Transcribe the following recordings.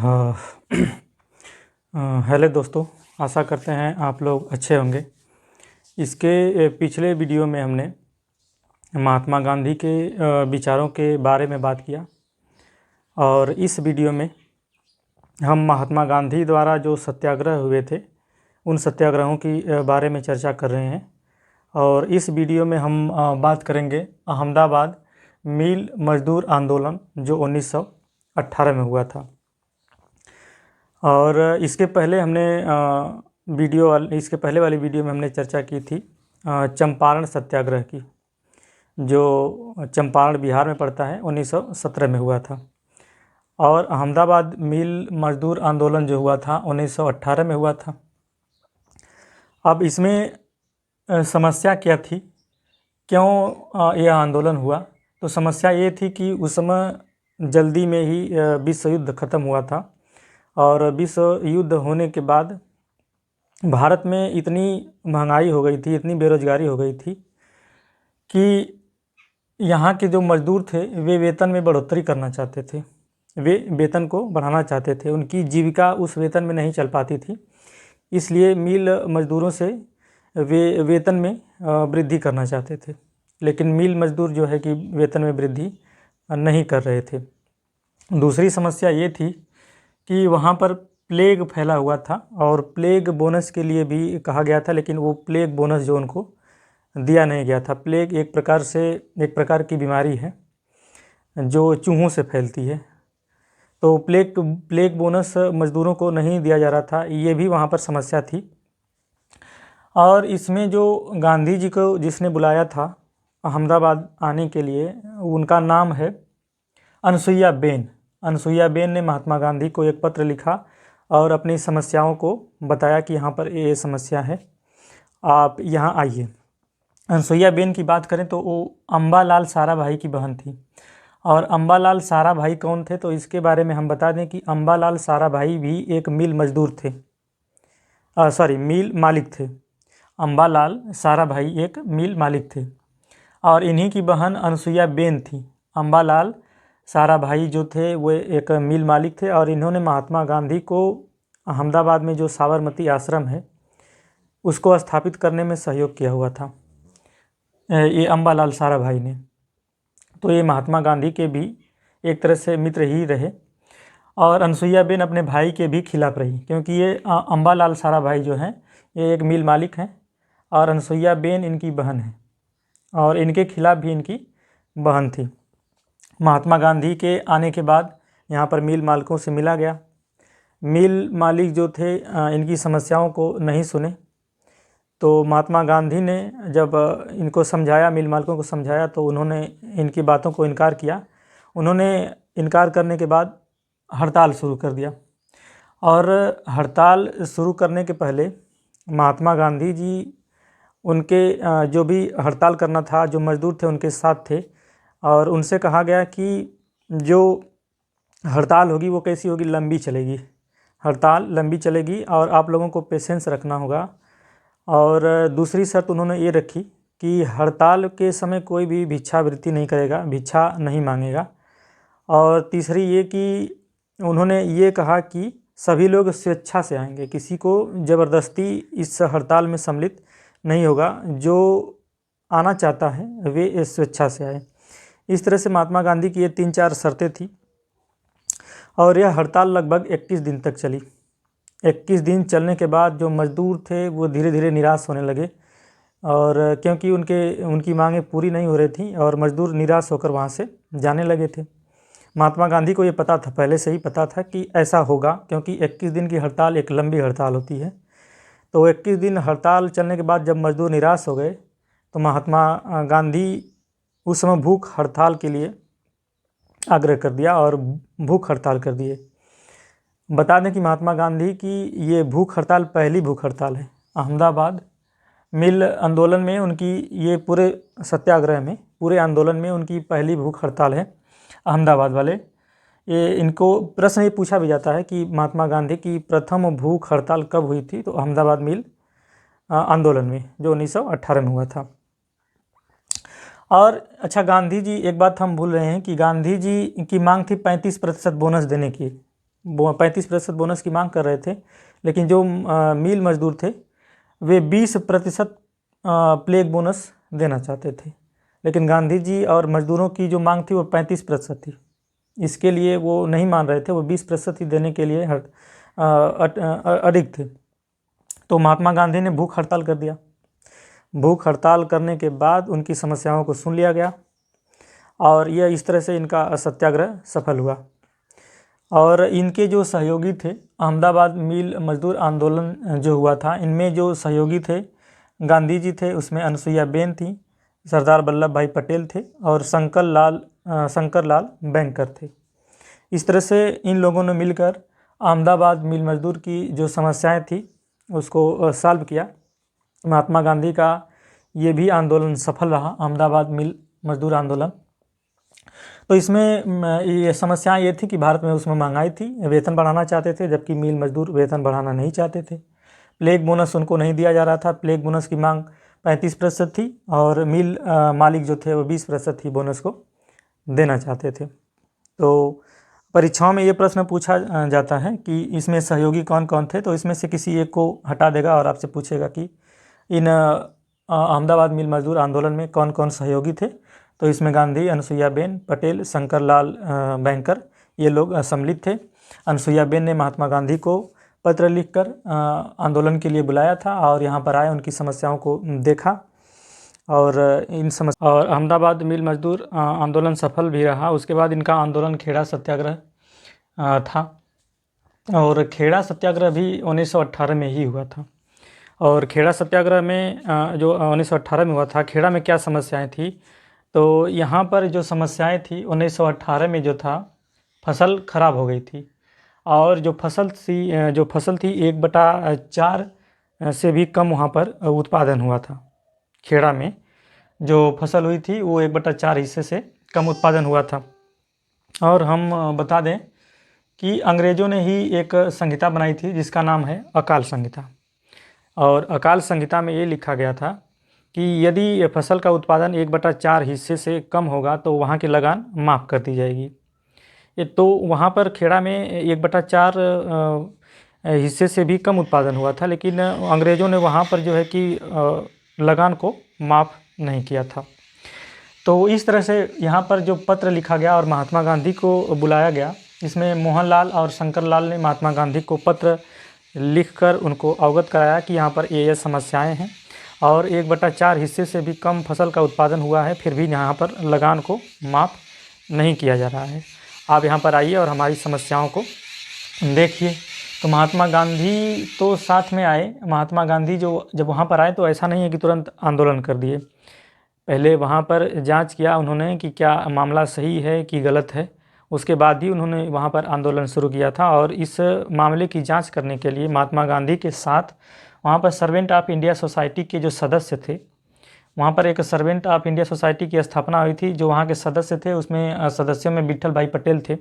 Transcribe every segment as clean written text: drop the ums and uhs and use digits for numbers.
हाँ। हेलो दोस्तों, आशा करते हैं आप लोग अच्छे होंगे। इसके पिछले वीडियो में हमने महात्मा गांधी के विचारों के बारे में बात किया और इस वीडियो में हम महात्मा गांधी द्वारा जो सत्याग्रह हुए थे उन सत्याग्रहों की बारे में चर्चा कर रहे हैं। और इस वीडियो में हम बात करेंगे अहमदाबाद मिल मजदूर आंदोलन जो 1918 में हुआ था। और इसके पहले वाली वीडियो में हमने चर्चा की थी चंपारण सत्याग्रह की, जो चंपारण बिहार में पड़ता है, 1917 में हुआ था। और अहमदाबाद मिल मजदूर आंदोलन जो हुआ था 1918 में हुआ था। अब इसमें समस्या क्या थी, क्यों यह आंदोलन हुआ? तो समस्या ये थी कि उस समय जल्दी में ही विश्व युद्ध ख़त्म हुआ था और विश्व युद्ध होने के बाद भारत में इतनी महंगाई हो गई थी, इतनी बेरोजगारी हो गई थी कि यहाँ के जो मज़दूर थे वे वेतन में बढ़ोतरी करना चाहते थे, वे वेतन को बढ़ाना चाहते थे। उनकी जीविका उस वेतन में नहीं चल पाती थी, इसलिए मिल मज़दूरों से वे वेतन में वृद्धि करना चाहते थे। लेकिन मिल मज़दूर जो है कि वेतन में वृद्धि नहीं कर रहे थे। दूसरी समस्या ये थी कि वहाँ पर प्लेग फैला हुआ था और प्लेग बोनस के लिए भी कहा गया था, लेकिन वो प्लेग बोनस जो उनको दिया नहीं गया था। प्लेग एक प्रकार की बीमारी है जो चूहों से फैलती है, तो प्लेग बोनस मज़दूरों को नहीं दिया जा रहा था, ये भी वहाँ पर समस्या थी। और इसमें जो गांधी जी को जिसने बुलाया था अहमदाबाद आने के लिए, उनका नाम है अनसुईया बेन। अनसुईया बेन ने महात्मा गांधी को एक पत्र लिखा और अपनी समस्याओं को बताया कि यहाँ पर ये समस्या है, आप यहाँ आइए। अनसुईया बेन की बात करें तो वो अम्बालाल साराभाई की बहन थी। और अम्बालाल साराभाई कौन थे, तो इसके बारे में हम बता दें कि अम्बालाल साराभाई भी एक मिल मजदूर थे, मिल मालिक थे। अम्बालाल साराभाई एक मिल मालिक थे और इन्हीं की बहन अनसुईया बेन थी। अम्बालाल साराभाई जो थे वो एक मिल मालिक थे और इन्होंने महात्मा गांधी को अहमदाबाद में जो साबरमती आश्रम है उसको स्थापित करने में सहयोग किया हुआ था, ये अम्बालाल साराभाई ने। तो ये महात्मा गांधी के भी एक तरह से मित्र ही रहे और अनसुईया बेन अपने भाई के भी खिलाफ रही, क्योंकि ये अम्बालाल साराभाई जो हैं ये एक मिल मालिक हैं और अनसुईया बेन इनकी बहन है और इनके खिलाफ भी इनकी बहन थी। महात्मा गांधी के आने के बाद यहाँ पर मिल मालिकों से मिला गया। मिल मालिक जो थे इनकी समस्याओं को नहीं सुने, तो महात्मा गांधी ने जब इनको समझाया, मिल मालिकों को समझाया, तो उन्होंने इनकी बातों को इनकार किया। उन्होंने इनकार करने के बाद हड़ताल शुरू कर दिया और हड़ताल शुरू करने के पहले महात्मा गांधी जी उनके जो भी हड़ताल करना था, जो मज़दूर थे उनके साथ थे और उनसे कहा गया कि जो हड़ताल होगी वो कैसी होगी, लंबी चलेगी, हड़ताल लंबी चलेगी और आप लोगों को पेशेंस रखना होगा। और दूसरी शर्त उन्होंने ये रखी कि हड़ताल के समय कोई भी भिक्षावृत्ति नहीं करेगा, भिक्षा नहीं मांगेगा। और तीसरी ये कि उन्होंने ये कहा कि सभी लोग स्वेच्छा से आएंगे, किसी को ज़बरदस्ती इस हड़ताल में सम्मिलित नहीं होगा, जो आना चाहता है वे स्वेच्छा से आए। इस तरह से महात्मा गांधी की ये 3-4 शर्तें थी और यह हड़ताल लगभग 21 दिन तक चली। 21 दिन चलने के बाद जो मज़दूर थे वो धीरे धीरे निराश होने लगे और क्योंकि उनकी मांगें पूरी नहीं हो रही थी और मज़दूर निराश होकर वहाँ से जाने लगे थे। महात्मा गांधी को ये पता था, पहले से ही पता था कि ऐसा होगा, क्योंकि 21 दिन की हड़ताल एक लंबी हड़ताल होती है। तो 21 दिन हड़ताल चलने के बाद जब मज़दूर निराश हो गए तो महात्मा गांधी उस समय भूख हड़ताल के लिए आग्रह कर दिया और भूख हड़ताल कर दिए। बता दें कि महात्मा गांधी की ये भूख हड़ताल पहली भूख हड़ताल है। अहमदाबाद मिल आंदोलन में उनकी ये पूरे सत्याग्रह में, पूरे आंदोलन में उनकी पहली भूख हड़ताल है अहमदाबाद वाले। ये इनको प्रश्न ये पूछा भी जाता है कि महात्मा गांधी की प्रथम भूख हड़ताल कब हुई थी, तो अहमदाबाद मिल आंदोलन में जो 1918 में हुआ था। और अच्छा, गांधी जी, एक बात हम भूल रहे हैं कि गांधी जी की मांग थी 35% बोनस देने की। 35% बोनस की मांग कर रहे थे, लेकिन जो मिल मजदूर थे वे 20% प्लेग बोनस देना चाहते थे। लेकिन गांधी जी और मजदूरों की जो मांग थी वो 35% थी। इसके लिए वो नहीं मान रहे थे, वो 20% ही देने के लिए अडिग थे। तो महात्मा गांधी ने भूख हड़ताल कर दिया। भूख हड़ताल करने के बाद उनकी समस्याओं को सुन लिया गया और यह इस तरह से इनका सत्याग्रह सफल हुआ। और इनके जो सहयोगी थे, अहमदाबाद मिल मजदूर आंदोलन जो हुआ था, इनमें जो सहयोगी थे गांधी जी थे, उसमें अनुसुईया बेन थी, सरदार वल्लभ भाई पटेल थे और शंकर लाल बैंकर थे। इस तरह से इन लोगों ने मिलकर अहमदाबाद मिल मजदूर की जो समस्याएं थी उसको सॉल्व किया। महात्मा गांधी का ये भी आंदोलन सफल रहा, अहमदाबाद मिल मजदूर आंदोलन। तो इसमें ये समस्याएं ये थी कि भारत में उसमें महंगाई थी, वेतन बढ़ाना चाहते थे जबकि मिल मजदूर वेतन बढ़ाना नहीं चाहते थे। प्लेग बोनस उनको नहीं दिया जा रहा था, प्लेग बोनस की मांग 35% थी और मिल मालिक जो थे वो 20% ही बोनस को देना चाहते थे। तो परीक्षाओं में ये प्रश्न पूछा जाता है कि इसमें सहयोगी कौन कौन थे, तो इसमें से किसी एक को हटा देगा और आपसे पूछेगा कि इन अहमदाबाद मिल मजदूर आंदोलन में कौन कौन सहयोगी थे। तो इसमें गांधी, अनुसुईया बेन, पटेल, शंकर लाल बैंकर ये लोग सम्मिलित थे। अनुसुईया बेन ने महात्मा गांधी को पत्र लिखकर आंदोलन के लिए बुलाया था और यहाँ पर आए, उनकी समस्याओं को देखा और और अहमदाबाद मिल मजदूर आंदोलन सफल भी रहा। उसके बाद इनका आंदोलन खेड़ा सत्याग्रह था और खेड़ा सत्याग्रह भी 1918 में ही हुआ था। और खेड़ा सत्याग्रह में जो 1918 में हुआ था, खेड़ा में क्या समस्याएं थी, तो यहाँ पर जो समस्याएं थी 1918 में जो था, फसल खराब हो गई थी और जो फसल थी 1/4 से भी कम वहाँ पर उत्पादन हुआ था। खेड़ा में जो फसल हुई थी वो 1/4 हिस्से से कम उत्पादन हुआ था। और हम बता दें कि अंग्रेज़ों ने ही एक संहिता बनाई थी जिसका नाम है अकाल संहिता। और अकाल संहिता में ये लिखा गया था कि यदि फसल का उत्पादन 1/4 हिस्से से कम होगा तो वहाँ की लगान माफ़ कर दी जाएगी। ये तो वहाँ पर खेड़ा में 1/4 हिस्से से भी कम उत्पादन हुआ था, लेकिन अंग्रेज़ों ने वहाँ पर जो है कि लगान को माफ़ नहीं किया था। तो इस तरह से यहाँ पर जो पत्र लिखा गया और महात्मा गांधी को बुलाया गया, इसमें मोहनलाल और शंकर लाल ने महात्मा गांधी को पत्र लिखकर उनको अवगत कराया कि यहाँ पर ये समस्याएं हैं और 1/4 हिस्से से भी कम फसल का उत्पादन हुआ है, फिर भी यहाँ पर लगान को माफ़ नहीं किया जा रहा है। आप यहाँ पर आइए और हमारी समस्याओं को देखिए। तो महात्मा गांधी तो साथ में आए। महात्मा गांधी जब वहाँ पर आए तो ऐसा नहीं है कि तुरंत आंदोलन कर दिए, पहले वहाँ पर जांच किया उन्होंने कि क्या मामला सही है कि गलत है, उसके बाद ही उन्होंने वहाँ पर आंदोलन शुरू किया था। और इस मामले की जांच करने के लिए महात्मा गांधी के साथ वहाँ पर सर्वेंट ऑफ इंडिया सोसाइटी के जो सदस्य थे, वहाँ पर एक सर्वेंट ऑफ इंडिया सोसाइटी की स्थापना हुई थी। जो वहाँ के सदस्य थे उसमें सदस्यों में विट्ठल भाई पटेल थे।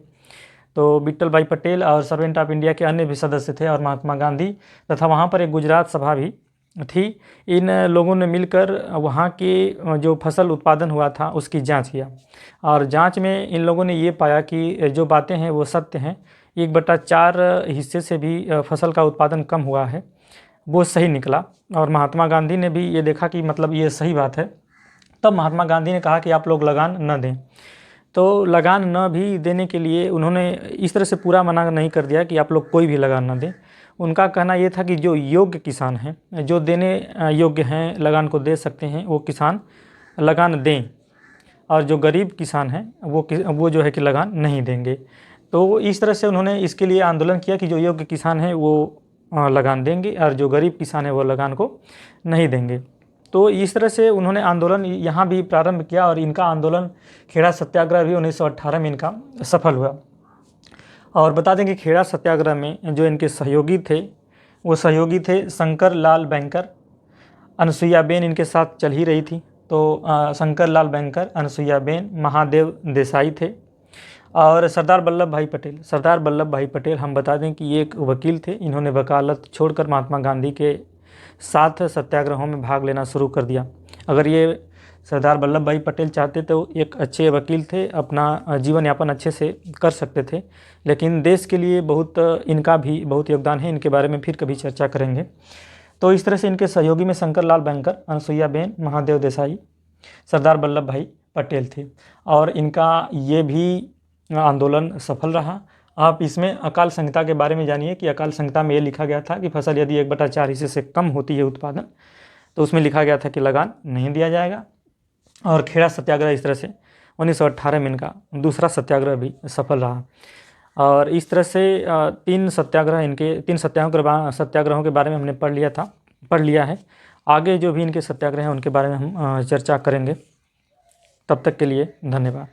तो विट्ठल भाई पटेल और सर्वेंट ऑफ इंडिया के अन्य भी सदस्य थे और महात्मा गांधी तथा वहाँ पर एक गुजरात सभा भी थी। इन लोगों ने मिलकर वहाँ के जो फसल उत्पादन हुआ था उसकी जांच किया और जांच में इन लोगों ने ये पाया कि जो बातें हैं वो सत्य हैं। 1/4 हिस्से से भी फसल का उत्पादन कम हुआ है, वो सही निकला। और महात्मा गांधी ने भी ये देखा कि मतलब ये सही बात है। तब महात्मा गांधी ने कहा कि आप लोग लगान न दें। तो लगान न भी देने के लिए उन्होंने इस तरह से पूरा मना नहीं कर दिया कि आप लोग कोई भी लगान न दें। उनका कहना ये था कि जो योग्य किसान हैं, जो देने योग्य हैं, लगान को दे सकते हैं, वो किसान लगान दें और जो गरीब किसान हैं वो जो है कि लगान नहीं देंगे। तो इस तरह से उन्होंने इसके लिए आंदोलन किया कि जो योग्य किसान हैं वो लगान देंगे और जो गरीब किसान है वो लगान को नहीं देंगे। तो इस तरह से उन्होंने आंदोलन यहाँ भी प्रारंभ किया और इनका आंदोलन खेड़ा सत्याग्रह भी 1918 में इनका सफल हुआ। और बता दें कि खेड़ा सत्याग्रह में जो इनके सहयोगी थे वो सहयोगी थे शंकर लाल बैंकर, अनुसुईया बेन इनके साथ चल ही रही थी। तो शंकर लाल बैंकर, अनुसुईया बेन, महादेव देसाई थे और सरदार वल्लभ भाई पटेल हम बता दें कि ये एक वकील थे। इन्होंने वकालत छोड़कर महात्मा गांधी के साथ सत्याग्रहों में भाग लेना शुरू कर दिया। अगर ये सरदार वल्लभ भाई पटेल चाहते तो एक अच्छे वकील थे, अपना जीवन यापन अच्छे से कर सकते थे, लेकिन देश के लिए इनका भी बहुत योगदान है। इनके बारे में फिर कभी चर्चा करेंगे। तो इस तरह से इनके सहयोगी में शंकरलाल बैंकर, अनुसुईयाबेन, महादेव देसाई, सरदार वल्लभ भाई पटेल थे, और इनका ये भी आंदोलन सफल रहा। आप इसमें अकाल संहिता के बारे में जानिए कि अकाल संहिता में ये लिखा गया था कि फसल यदि 1/4 हिस्से से कम होती है उत्पादन, तो उसमें लिखा गया था कि लगान नहीं दिया जाएगा। और खेड़ा सत्याग्रह इस तरह से 1918 में इनका दूसरा सत्याग्रह भी सफल रहा। और इस तरह से 3 सत्याग्रहों के बारे में हमने पढ़ लिया है। आगे जो भी इनके सत्याग्रह हैं उनके बारे में हम चर्चा करेंगे। तब तक के लिए धन्यवाद।